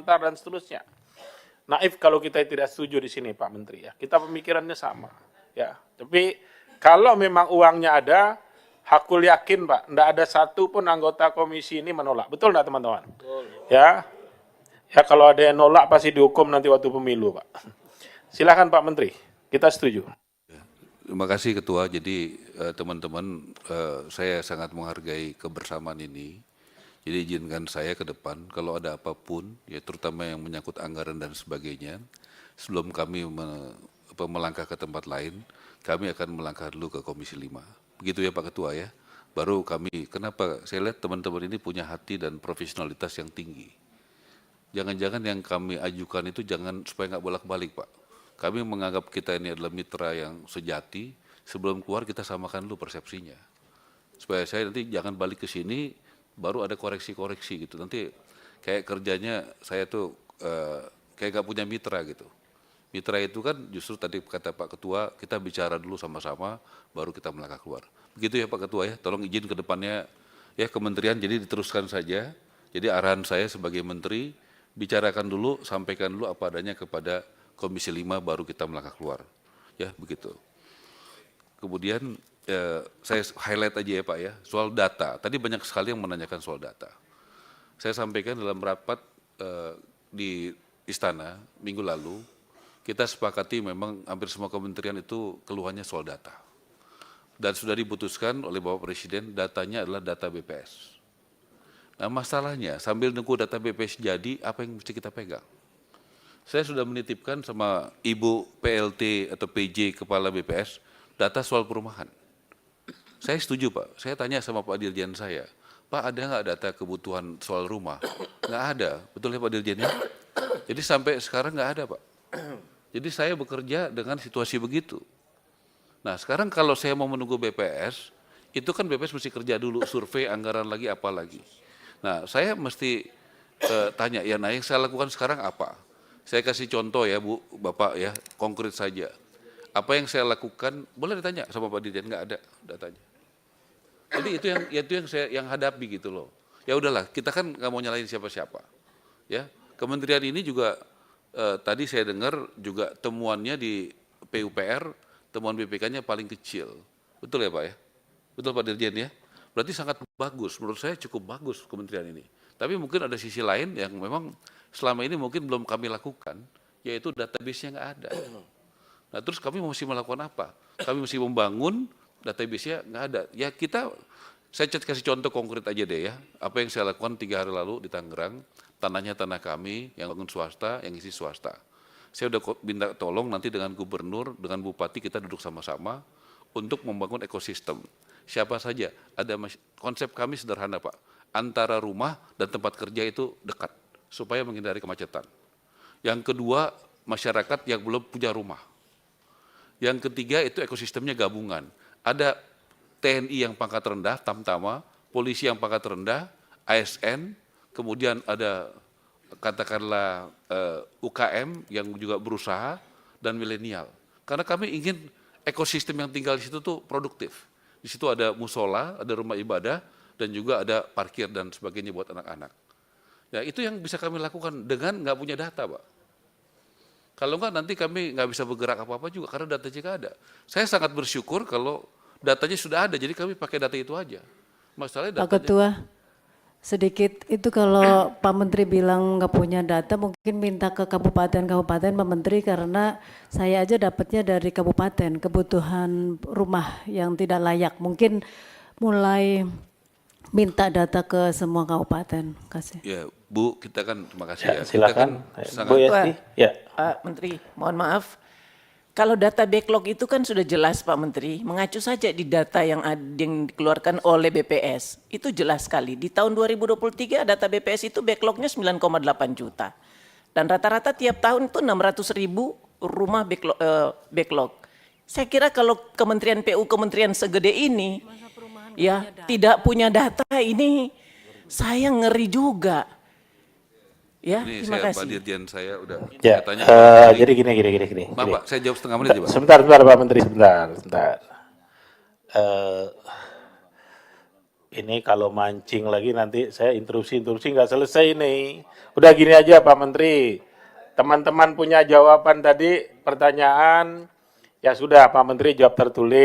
sebentar dan seterusnya. Naif kalau kita tidak setuju di sini Pak Menteri ya. Kita pemikirannya sama ya. Tapi kalau memang uangnya ada, aku yakin Pak, tidak ada satu pun anggota komisi ini menolak. Betul nggak teman-teman? Ya. Ya kalau ada yang nolak pasti dihukum nanti waktu pemilu Pak. Silakan Pak Menteri, kita setuju. Terima kasih Ketua. Jadi teman-teman, saya sangat menghargai kebersamaan ini. Jadi izinkan saya ke depan, kalau ada apapun, ya terutama yang menyangkut anggaran dan sebagainya, sebelum kami melangkah ke tempat lain, kami akan melangkah dulu ke Komisi 5. Begitu ya Pak Ketua ya. Baru kami, kenapa saya lihat teman-teman ini punya hati dan profesionalitas yang tinggi. Jangan-jangan yang kami ajukan itu jangan supaya nggak bolak-balik Pak. Kami menganggap kita ini adalah mitra yang sejati, sebelum keluar kita samakan dulu persepsinya. Supaya saya nanti jangan balik ke sini, baru ada koreksi-koreksi gitu. Nanti kayak kerjanya saya tuh kayak gak punya mitra gitu. Mitra itu kan justru tadi kata Pak Ketua, kita bicara dulu sama-sama, baru kita melangkah keluar. Begitu ya Pak Ketua ya, tolong izin ke depannya ya kementerian, jadi diteruskan saja. Jadi arahan saya sebagai menteri, bicarakan dulu, sampaikan dulu apa adanya kepada Komisi 5, baru kita melangkah keluar. Ya begitu. Kemudian saya highlight aja ya Pak ya, soal data. Tadi banyak sekali yang menanyakan soal data. Saya sampaikan dalam rapat di Istana minggu lalu, kita sepakati memang hampir semua kementerian itu keluhannya soal data. Dan sudah diputuskan oleh Bapak Presiden, datanya adalah data BPS. Nah masalahnya, sambil nunggu data BPS jadi, apa yang mesti kita pegang? Saya sudah menitipkan sama Ibu PLT atau PJ Kepala BPS, data soal perumahan. Saya setuju Pak, saya tanya sama Pak Dirjen saya, Pak ada nggak data kebutuhan soal rumah? Nggak ada, betul ya Pak Dirjen ya? Jadi sampai sekarang nggak ada Pak. Jadi saya bekerja dengan situasi begitu. Nah sekarang kalau saya mau menunggu BPS, itu kan BPS mesti kerja dulu, survei, anggaran lagi, apa lagi. Nah saya mesti tanya, ya nah yang saya lakukan sekarang apa? Saya kasih contoh ya Bu, Bapak ya, konkret saja. Apa yang saya lakukan, boleh ditanya sama Pak Dirjen, nggak ada datanya. Jadi itu yang saya hadapi gitu loh. Ya udahlah, kita kan nggak mau nyalahin siapa-siapa. Ya, kementerian ini juga tadi saya dengar juga temuannya di PUPR, temuan BPK-nya paling kecil. Betul ya Pak ya? Betul Pak Dirjen ya? Berarti sangat bagus, menurut saya cukup bagus kementerian ini. Tapi mungkin ada sisi lain yang memang selama ini mungkin belum kami lakukan, yaitu database-nya nggak ada. Nah terus kami mesti melakukan apa? Kami mesti membangun database-nya nggak ada. Ya saya kasih contoh konkret aja deh ya. Apa yang saya lakukan 3 hari lalu di Tangerang, tanahnya tanah kami, yang bangun swasta, yang isi swasta. Saya udah minta tolong nanti dengan gubernur, dengan bupati kita duduk sama-sama untuk membangun ekosistem. Siapa saja, konsep kami sederhana Pak, antara rumah dan tempat kerja itu dekat, supaya menghindari kemacetan. Yang kedua, masyarakat yang belum punya rumah. Yang ketiga itu ekosistemnya gabungan. Ada TNI yang pangkat rendah, Tamtama, polisi yang pangkat rendah, ASN, kemudian ada katakanlah UKM yang juga berusaha, dan milenial. Karena kami ingin ekosistem yang tinggal di situ tuh produktif. Di situ ada musola, ada rumah ibadah, dan juga ada parkir dan sebagainya buat anak-anak. Ya itu yang bisa kami lakukan dengan nggak punya data Pak. Kalau enggak nanti kami nggak bisa bergerak apa-apa juga karena datanya nggak ada. Saya sangat bersyukur kalau datanya sudah ada, jadi kami pakai data itu aja. Masalahnya datanya... Pak Ketua, sedikit itu kalau Pak Menteri bilang nggak punya data, mungkin minta ke kabupaten-kabupaten Pak Menteri, karena saya aja dapatnya dari kabupaten, kebutuhan rumah yang tidak layak. Mungkin mulai minta data ke semua kabupaten. Kasih. Ya Bu, kita kan terima kasih ya. Silakan Kita kan Bu Yasti. Ya. Pak Menteri, mohon maaf. Kalau data backlog itu kan sudah jelas Pak Menteri, mengacu saja di data yang dikeluarkan oleh BPS. Itu jelas sekali. Di tahun 2023 data BPS itu backlognya 9,8 juta. Dan rata-rata tiap tahun itu 600.000 rumah backlog. Saya kira kalau Kementerian PU, kementerian segede ini, ya tidak punya data ini, saya ngeri juga. Ya, ini terima kasih. Pak Dirjen saya udah Ya, tanya. jadi gini. Maaf Pak, saya jawab setengah menit ya Pak. Sebentar Pak Menteri, sebentar. Ini kalau mancing lagi nanti saya interupsi nggak selesai ini. Udah gini aja Pak Menteri. Teman-teman punya jawaban tadi pertanyaan, ya sudah Pak Menteri jawab tertulis.